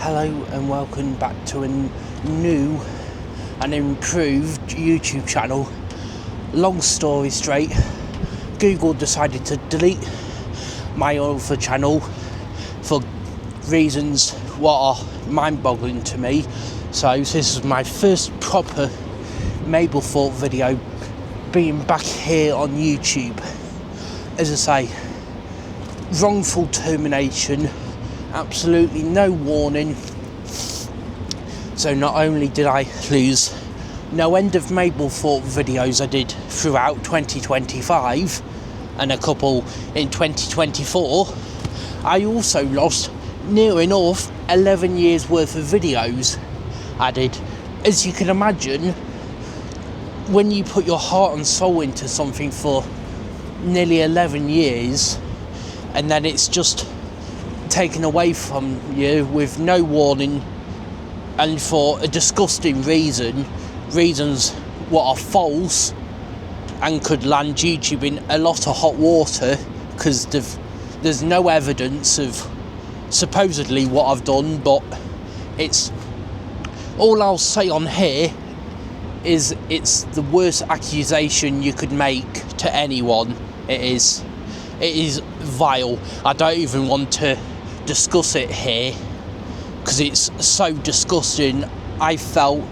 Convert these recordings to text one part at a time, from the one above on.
Hello and welcome back to a new and improved YouTube channel. Long story straight, Google decided to delete my other channel for reasons what are mind-boggling to me. So this is my first proper Mablethorpe video being back here on YouTube. As I say, wrongful termination, absolutely no warning. So not only did I lose no end of Mablethorpe videos I did throughout 2025 and a couple in 2024, I also lost near enough 11 years worth of videos I did. As you can imagine, when you put your heart and soul into something for nearly 11 years and then it's just taken away from you with no warning and for a disgusting reasons what are false and could land YouTube in a lot of hot water because there's no evidence of supposedly what I've done, but it's all I'll say on here is it's the worst accusation you could make to anyone. It is vile. I don't even want to discuss it here because it's so disgusting. I felt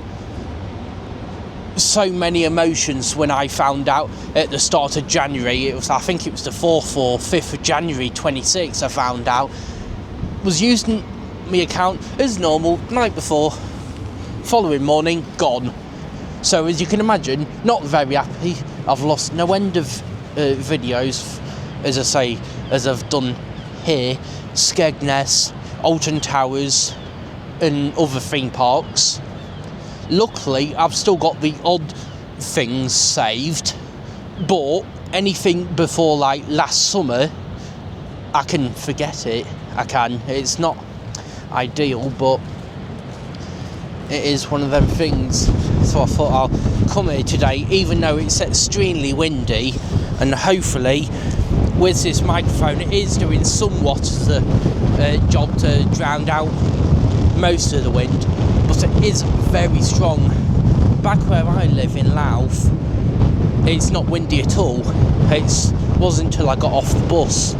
so many emotions when I found out at the start of January. I think it was the 4th or 5th of January 26 I found out. Was using my account as normal, night before, following morning, gone. So as you can imagine, not very happy. I've lost no end of videos, as I say, as I've done here, Skegness, Alton Towers and other theme parks. Luckily I've still got the odd things saved, but anything before like last summer I can forget it. It's not ideal, but it is one of them things. So I thought I'll come here today, even though it's extremely windy, and hopefully with this microphone it is doing somewhat the job to drown out most of the wind, but it is very strong. Back where I live in Louth, it's not windy at all. It wasn't until I got off the bus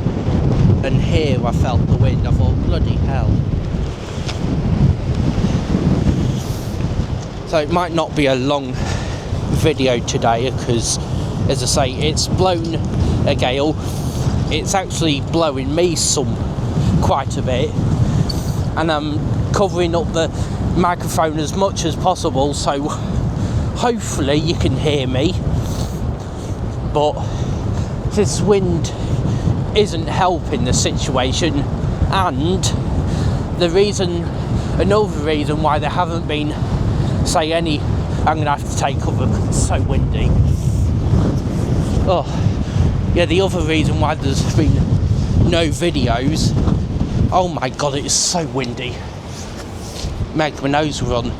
and here I felt the wind. I thought, bloody hell. So it might not be a long video today because, as I say, it's blown a gale. It's actually blowing me quite a bit, and I'm covering up the microphone as much as possible, so hopefully you can hear me. But this wind isn't helping the situation, and another reason why there haven't been, say, any, I'm gonna have to take cover because it's so windy. Oh yeah, the other reason why there's been no videos, oh my god, it is so windy, make my nose run.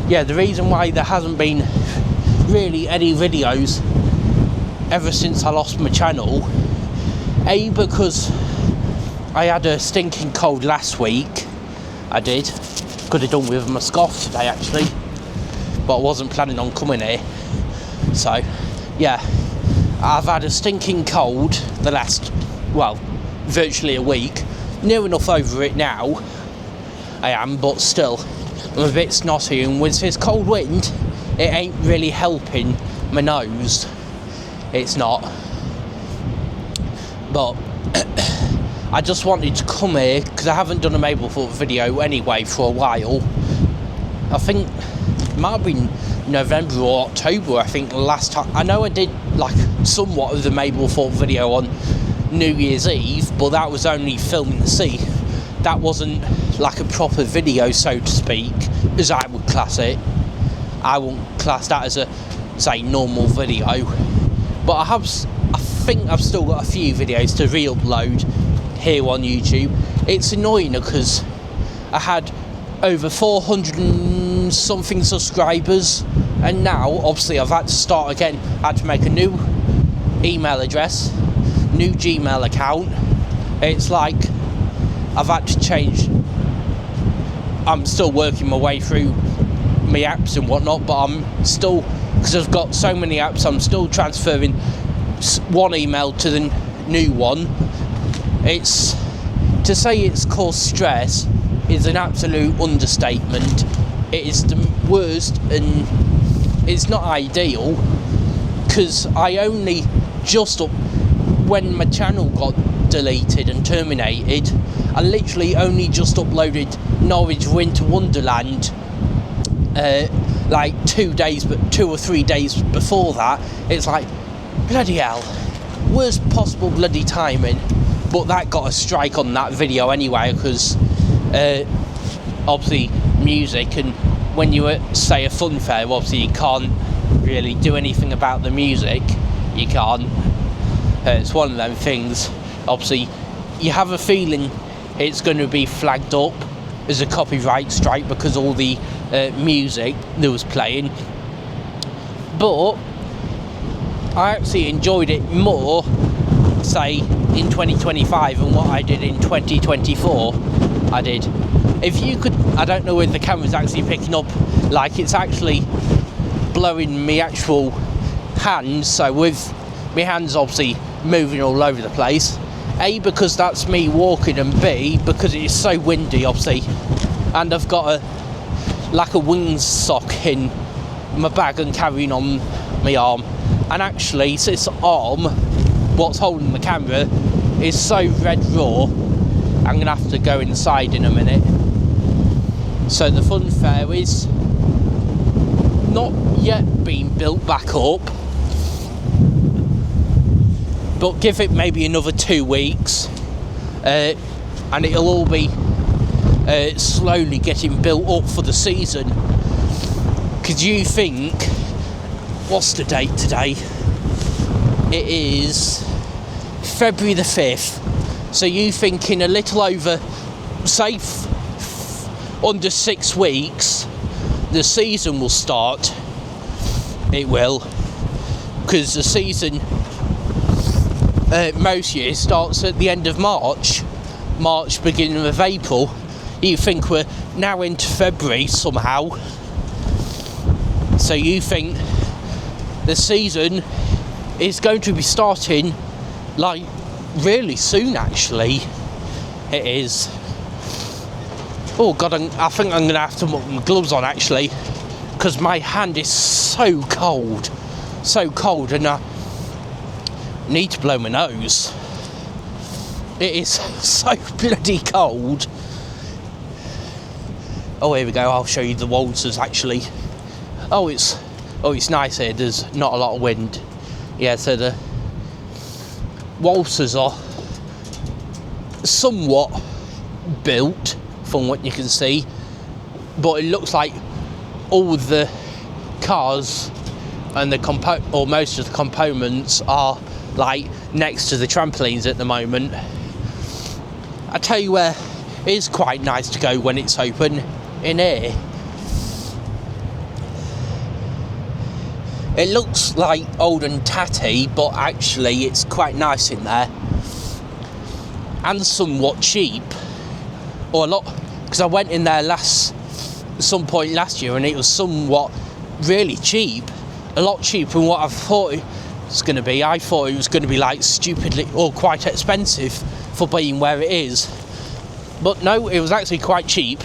Yeah, the reason why there hasn't been really any videos ever since I lost my channel, because I had a stinking cold last week. I did. Could have done with my scarf today actually, but I wasn't planning on coming here. So yeah, I've had a stinking cold the last, well, virtually a week. Near enough over it now, I am, but still I'm a bit snotty, and with this cold wind it ain't really helping my nose. It's not. But I just wanted to come here because I haven't done a Mablethorpe video anyway for a while. I think it might have been November or October, I think, last time. I know I did like somewhat of the Mablethorpe video on New Year's Eve, but that was only filming the sea. That wasn't like a proper video, so to speak, as I would class it. I wouldn't class that as a, say, normal video. But I think I've still got a few videos to re-upload here on YouTube. It's annoying because I had over 400 and something subscribers, and now obviously I've had to start again. I had to make a new email address, new Gmail account. It's like I've had to change. I'm still working my way through my apps and whatnot, but I'm still, because I've got so many apps, I'm still transferring one email to the new one. It's, to say it's caused stress is an absolute understatement. It is the worst, and it's not ideal, because I only just when my channel got deleted and terminated, I literally only just uploaded Norwich Winter Wonderland like 2 or 3 days before that. It's like, bloody hell, worst possible bloody timing. But that got a strike on that video anyway, because obviously music, and when you say a fun fair, obviously you can't really do anything about the music. You can't. It's one of them things. Obviously you have a feeling it's going to be flagged up as a copyright strike because all the music that was playing. But I actually enjoyed it more, say, in 2025 than what I did in 2024. I did. If you could, I don't know whether the camera's actually picking up, like it's actually blowing me actual hands, so with my hands obviously moving all over the place. A, because that's me walking, and B, because it's so windy obviously, and I've got a windsock in my bag and carrying on my arm. And actually, this arm, what's holding the camera, is so red raw, I'm going to have to go inside in a minute. So the fun fair is not yet being built back up, but give it maybe another 2 weeks, and it'll all be slowly getting built up for the season. Could you think, what's the date today? It is February the 5th. So you think in a little over, say, under 6 weeks, the season will start? It will, because the season most years starts at the end of March, beginning of April. You think we're now into February somehow. So you think the season is going to be starting like really soon, actually. It is. Oh god, I think I'm going to have to put my gloves on actually, because my hand is so cold, and I need to blow my nose. It is so bloody cold. Oh, here we go. I'll show you the waltzers actually. Oh, it's nice here. There's not a lot of wind. Yeah, so the waltzers are somewhat built from what you can see, but it looks like all the cars and most of the components are like next to the trampolines at the moment. I tell you where it is quite nice to go when it's open, in here. It looks like old and tatty, but actually it's quite nice in there, and somewhat cheap, or a lot, because I went in there some point last year and it was somewhat really cheap, a lot cheaper than what I thought it was going to be. I thought it was going to be like stupidly or quite expensive for being where it is, but no, it was actually quite cheap.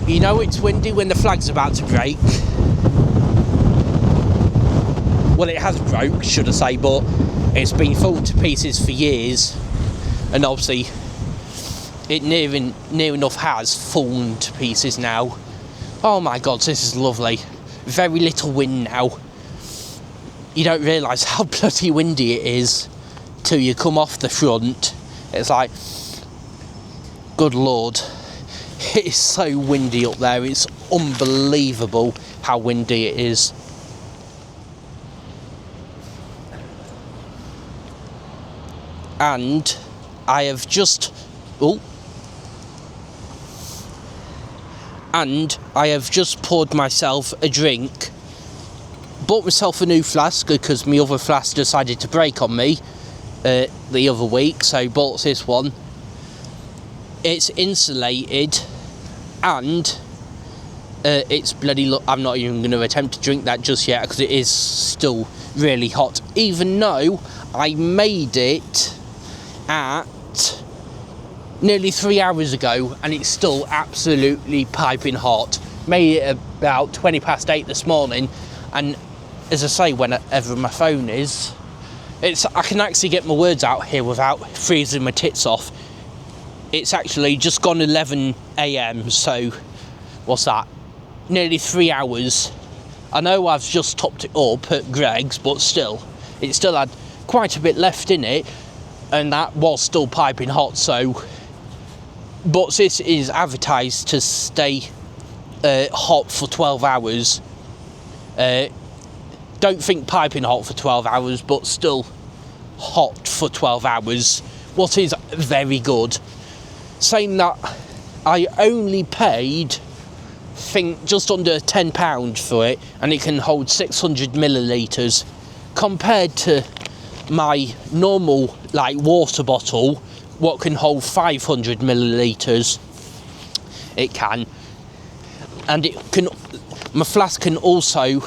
You know it's windy when the flag's about to break. Well, it has broke, should I say, but it's been falling to pieces for years, and obviously it near enough has fallen to pieces now. Oh my god, this is lovely. Very little wind now. You don't realise how bloody windy it is till you come off the front. It's like, good lord, it is so windy up there. It's unbelievable how windy it is. And I have just poured myself a drink. Bought myself a new flask because my other flask decided to break on me the other week, so bought this one. It's insulated, and it's bloody I'm not even going to attempt to drink that just yet because it is still really hot, even though I made it at nearly 3 hours ago and it's still absolutely piping hot. Made it about 20 past 8 this morning, and as I say, whenever my phone is, I can actually get my words out here without freezing my tits off. It's actually just gone 11 AM, so what's that? Nearly 3 hours. I know I've just topped it up at Greg's, but still, it still had quite a bit left in it, and that was still piping hot. So, but this is advertised to stay hot for 12 hours. Don't think piping hot for 12 hours, but still hot for 12 hours, what is very good. Saying that, I only paid, just under £10 for it, and it can hold 600 millilitres, compared to my normal water bottle, what can hold 500 millilitres. It can, and my flask can also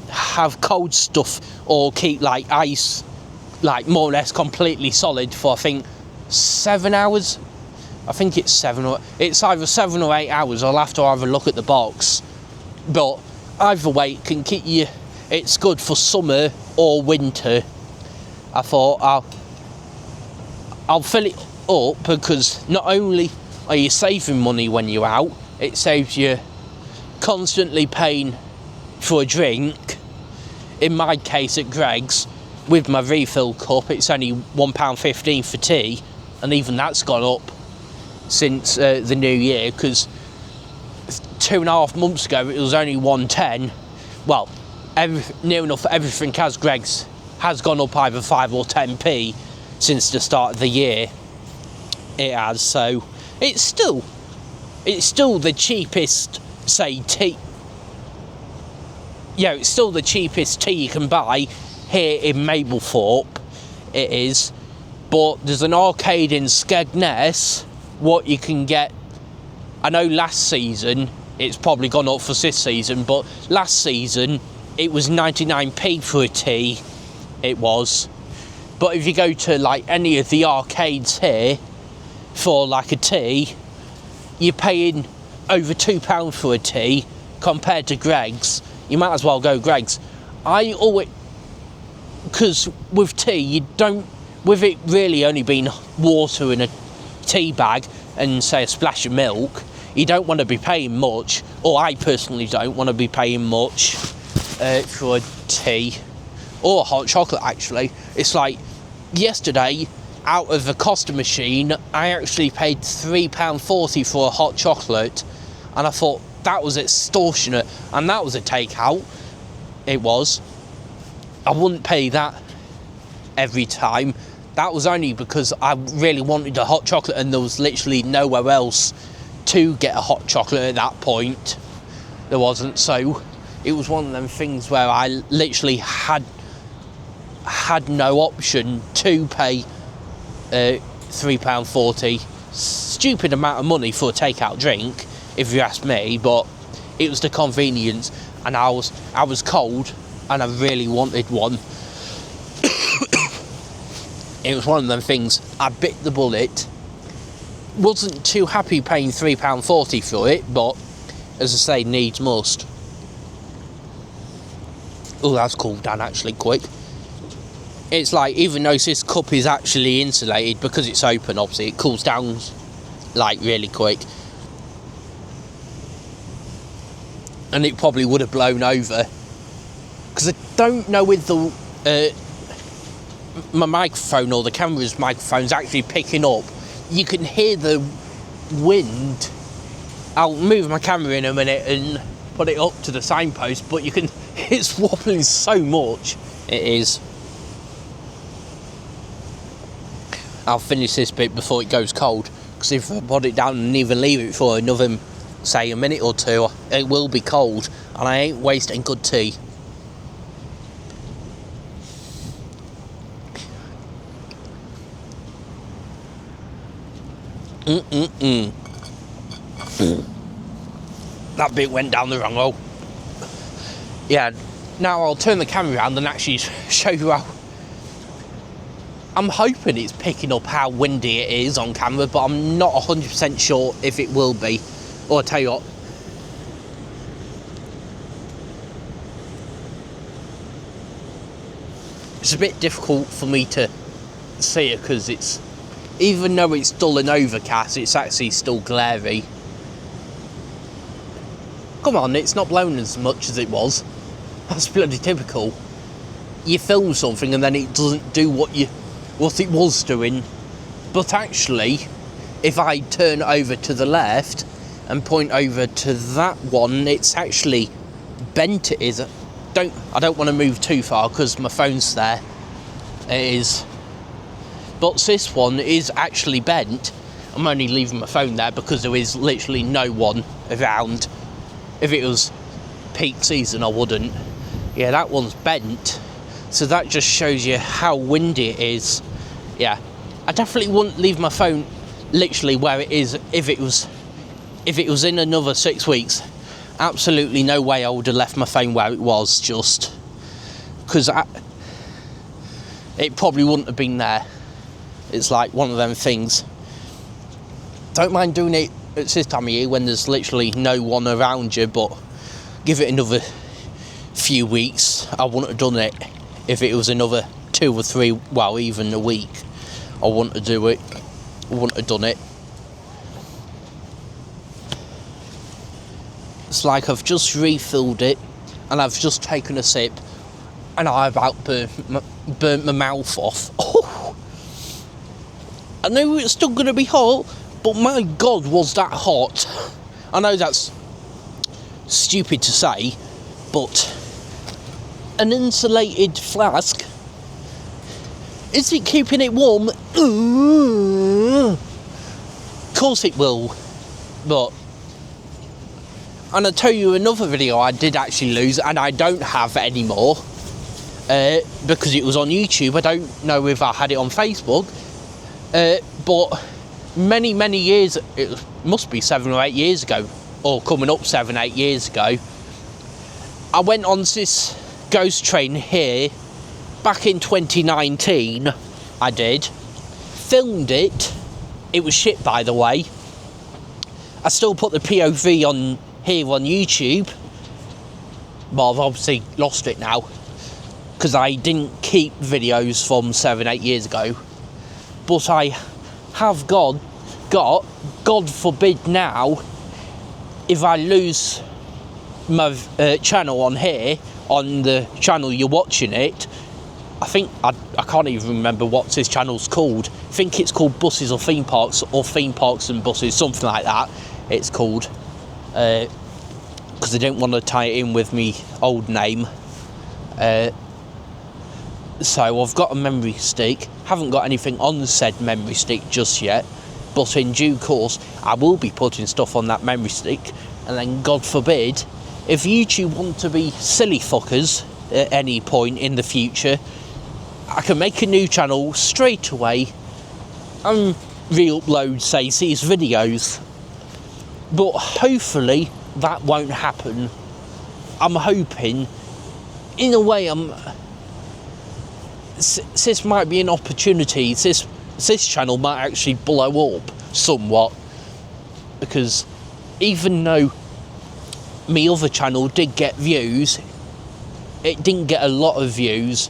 have cold stuff or keep ice more or less completely solid for I think 7 hours. I think it's it's either 7 or 8 hours. I'll have to have a look at the box, but either way it can keep you. It's good for summer or winter. I thought I'll fill it up because not only are you saving money when you're out, it saves you constantly paying for a drink. In my case at Greg's, with my refill cup, it's only £1.15 for tea, and even that's gone up since the new year, because 2.5 months ago it was only £1.10. Well, near enough everything as Greg's has gone up either 5 or 10p since the start of the year. It has, so it's still the cheapest, say, tea. Yeah, it's still the cheapest tea you can buy here in Mablethorpe. It is, but there's an arcade in Skegness what you can get. I know last season it's probably gone up for this season, but last season it was 99p for a tea. It was, but if you go to any of the arcades here for a tea, you're paying over £2 for a tea, compared to Greggs, you might as well go Greggs. I always, because with tea, you don't, with it really only being water in a tea bag and say a splash of milk, you don't want to be paying much, or I personally don't want to be paying much for a tea or a hot chocolate. Actually, it's like yesterday, out of the Costa machine, I actually paid £3.40 for a hot chocolate, and I thought that was extortionate, and that was a takeout. It was. I wouldn't pay that every time. That was only because I really wanted a hot chocolate and there was literally nowhere else to get a hot chocolate at that point. There wasn't, so it was one of them things where I literally had no option to pay £3.40. Stupid amount of money for a takeout drink, if you ask me, but it was the convenience, and I was cold and I really wanted one. It was one of them things. I bit the bullet. Wasn't too happy paying £3.40 for it, but as I say, needs must. Oh, that's cooled down actually quick. It's like, even though this cup is actually insulated, because it's open, obviously it cools down like really quick, and it probably would have blown over, because I don't know with the my microphone or the camera's microphone's actually picking up. You can hear the wind. I'll move my camera in a minute and put it up to the signpost, but you can, it's wobbling so much. It is. I'll finish this bit before it goes cold, because if I put it down and even leave it for another, say, a minute or two, it will be cold, and I ain't wasting good tea. That bit went down the wrong hole. Yeah, now I'll turn the camera around and actually show you how. I'm hoping it's picking up how windy it is on camera, but I'm not 100% sure if it will be. Or I'll tell you what. It's a bit difficult for me to see it because it's, even though it's dull and overcast, it's actually still glary. Come on, it's not blowing as much as it was. That's bloody typical. You film something and then it doesn't do what it was doing. But actually, if I turn over to the left and point over to that one, it's actually bent. It is. I don't want to move too far because my phone's there. It is. But this one is actually bent. I'm only leaving my phone there because there is literally no one around. If it was peak season, I wouldn't. Yeah, that one's bent. So that just shows you how windy it is. Yeah, I definitely wouldn't leave my phone literally where it is if it was in another 6 weeks. Absolutely no way I would have left my phone where it was, just because it probably wouldn't have been there. It's like one of them things. Don't mind doing it at this time of year when there's literally no one around you, but give it another few weeks. I wouldn't have done it if it was another 2 or 3, well, even a week. I wouldn't have do it. I wouldn't have done it. It's like I've just refilled it and I've just taken a sip and I about burnt my mouth off. Oh. I knew it was still going to be hot, but my God, was that hot. I know that's stupid to say, but an insulated flask, is it keeping it warm? Of course it will. But, and I'll tell you another video I did actually lose and I don't have anymore, because it was on YouTube. I don't know if I had it on Facebook, but many years, it must be 7 or 8 years ago, or coming up 7, 8 years ago, I went on this ghost train here back in 2019. I did, filmed it. It was shit, by the way. I still put the POV on here on YouTube, but I've obviously lost it now because I didn't keep videos from 7-8 years ago. But I have got, God forbid now, if I lose my channel on here, on the channel you're watching it, I think, I can't even remember what this channel's called. I think it's called Buses or Theme Parks, or Theme Parks and Buses, something like that it's called. Because I don't want to tie it in with me old name. So I've got a memory stick. Haven't got anything on the said memory stick just yet. But in due course, I will be putting stuff on that memory stick. And then, God forbid, if YouTube want to be silly fuckers at any point in the future, I can make a new channel straight away and re-upload, say, these videos. But hopefully that won't happen. I'm hoping, in a way, this might be an opportunity. This channel might actually blow up somewhat, because even though my other channel did get views, it didn't get a lot of views.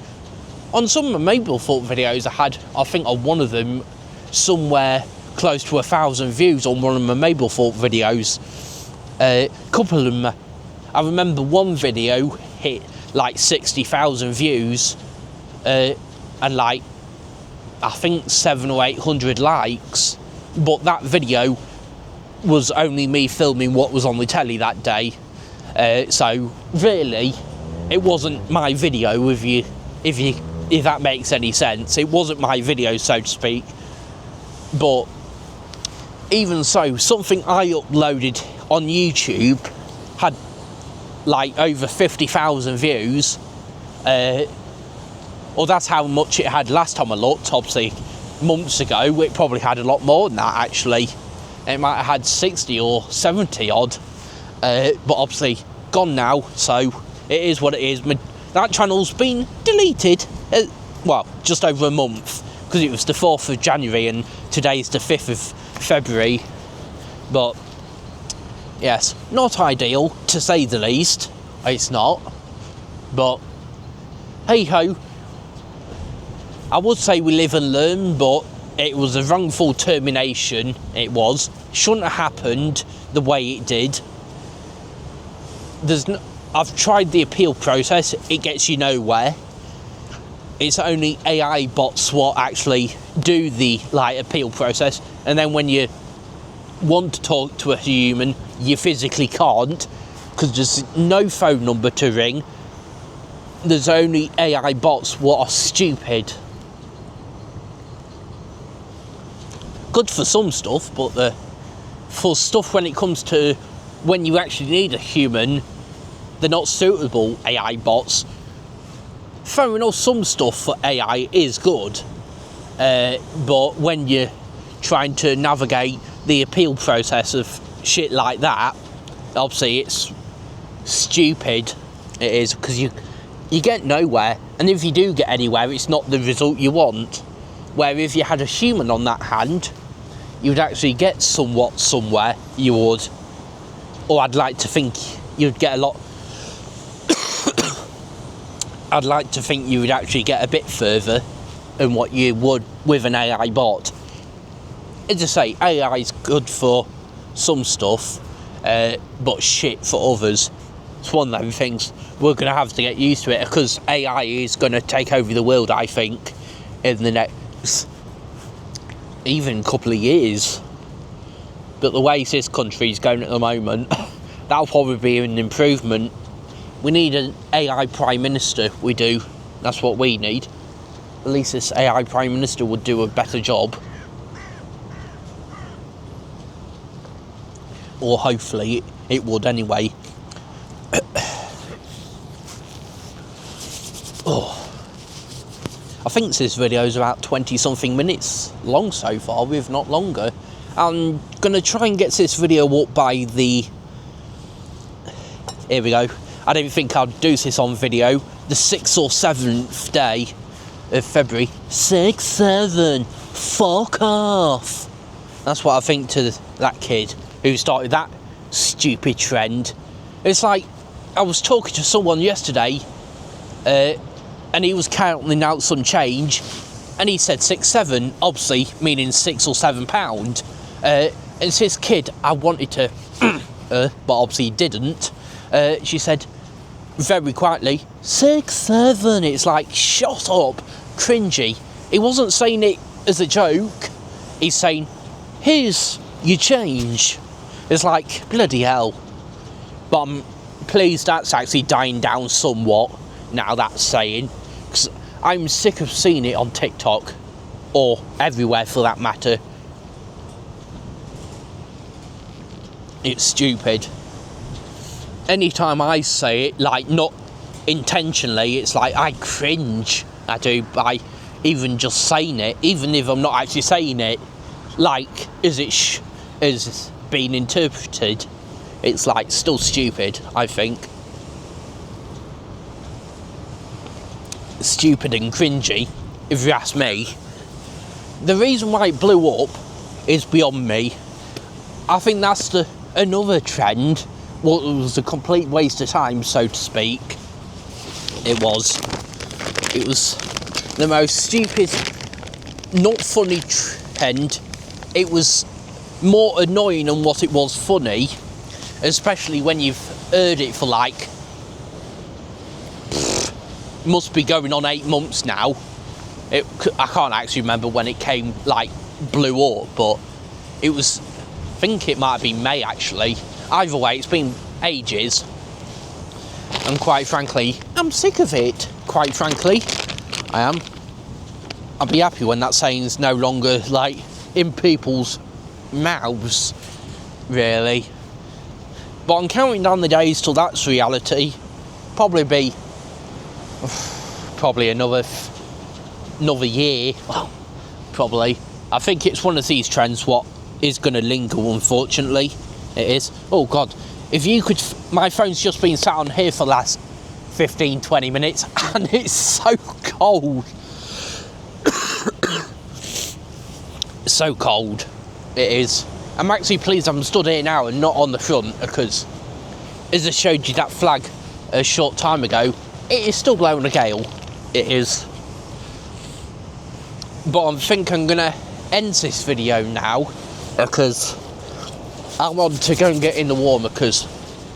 On some of my Mablethorpe videos, I think on one of them, somewhere close to 1,000 views on one of my Mablethorpe videos. A couple of them, I remember one video hit like 60,000 views, and like, I think 700 or 800 likes, but that video was only me filming what was on the telly that day. So really, it wasn't my video, if that makes any sense. It wasn't my video, so to speak. But even so, something I uploaded on YouTube had like over 50,000 views. Well, that's how much it had last time I looked. Obviously, months ago, it probably had a lot more than that, actually. It might have had 60 or 70 odd. But obviously, gone now, so it is what it is. That channel's been deleted, well, just over a month, because it was the 4th of January and today's the 5th of February. But, yes, not ideal, to say the least. It's not. But, hey-ho. I would say we live and learn, but it was a wrongful termination, it was. Shouldn't have happened the way it did. I've tried the appeal process, it gets you nowhere. It's only AI bots what actually do the appeal process, and then when you want to talk to a human, you physically can't, because there's no phone number to ring. There's only AI bots what are stupid. Good for some stuff, but for stuff when it comes to when you actually need a human, they're not suitable, AI bots. Fair enough, some stuff for AI is good, but when you're trying to navigate the appeal process of shit like that, obviously it's stupid. It is, because you get nowhere, and if you do get anywhere, it's not the result you want. Where if you had a human on that hand, you'd actually get somewhat somewhere, you would. Or I'd like to think you'd get a lot. I'd like to think you would actually get a bit further than what you would with an AI bot. As I say, AI is good for some stuff, but shit for others. It's one of them things. We're going to have to get used to it, because AI is going to take over the world, I think, in the next even couple of years. But the way this country is going at the moment, that'll probably be an improvement. We need an AI Prime Minister, we do. That's what we need. At least this AI Prime Minister would do a better job. Or hopefully it would anyway. Oh. I think this video is about 20 something minutes long so far, if not longer. I'm going to try and get this video up by the... Here we go. I don't think I'll do this on video. The 6th or 7th day of February. 6, 7. Fuck off. That's what I think to that kid who started that stupid trend. It's like, I was talking to someone yesterday, and he was counting out some change, and he said 6-7, obviously meaning £6 or £7. And it's his kid. I wanted to, but obviously he didn't. She said very quietly, 6-7. It's like, shut up, cringy. He wasn't saying it as a joke. He's saying, here's your change. It's like, bloody hell. But I'm pleased that's actually dying down somewhat now, that's saying, because I'm sick of seeing it on TikTok, or everywhere for that matter. It's stupid. Anytime I say it, like, not intentionally, it's like I cringe. I do, by even just saying it, even if I'm not actually saying it, like, as it is being interpreted. It's like still stupid, I think. Stupid and cringy, if you ask me. The reason why it blew up is beyond me. I think that's another trend. Well, it was a complete waste of time, so to speak. It was the most stupid, not funny trend. It was more annoying than what it was funny, especially when you've heard it for like, must be going on 8 months now. I can't actually remember when it came, like, blew up, but it was, I think it might have been May actually. Either way, it's been ages, and quite frankly, I'm sick of it. Quite frankly, I am. I'll be happy when that saying's no longer, like, in people's mouths, really. But I'm counting down the days till that's reality. Probably another year. Well, probably. I think it's one of these trends what is going to linger, unfortunately. It is. Oh God, if you could, my phone's just been sat on here for the last 15-20 minutes, and it's so cold. So cold it is. I'm actually pleased I'm stood here now and not on the front, because as I showed you that flag a short time ago, it is still blowing a gale. It is. But I think I'm gonna end this video now, because I want to go and get in the warmer, because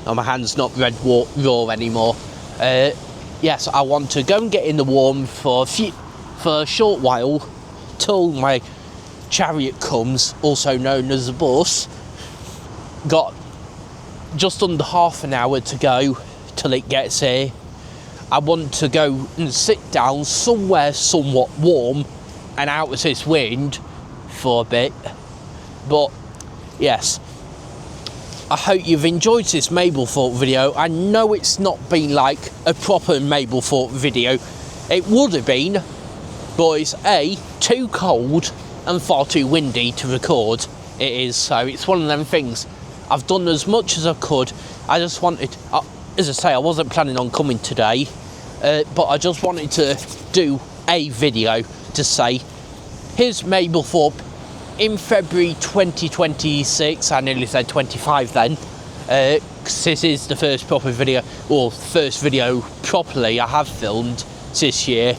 my hand's not red raw anymore. Yes, I want to go and get in the warm for a short while till my chariot comes, also known as a bus. Got just under half an hour to go till it gets here. I want to go and sit down somewhere somewhat warm and out of this wind for a bit. But yes, I hope you've enjoyed this Mablethorpe video. I know it's not been like a proper Mablethorpe video. It would have been, but it's too cold and far too windy to record. It is, so it's one of them things. I've done as much as I could. I just wanted, as I say, I wasn't planning on coming today, but I just wanted to do a video to say, here's Mablethorpe in February 2026. I nearly said 25 then, because this is the first proper video, or first video properly I have filmed this year,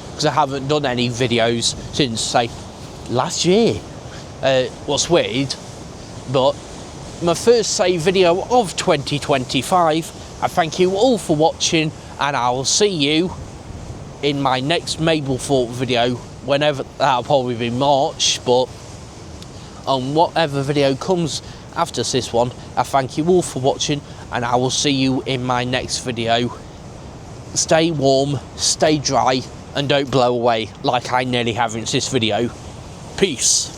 because I haven't done any videos since, say, last year. What's weird, but my first, say, video of 2025. I thank you all for watching, and I will see you in my next Mablethorpe video, whenever, that'll probably be March, but on whatever video comes after this one. I thank you all for watching, and I will see you in my next video. Stay warm, stay dry, and don't blow away like I nearly have in this video. Peace.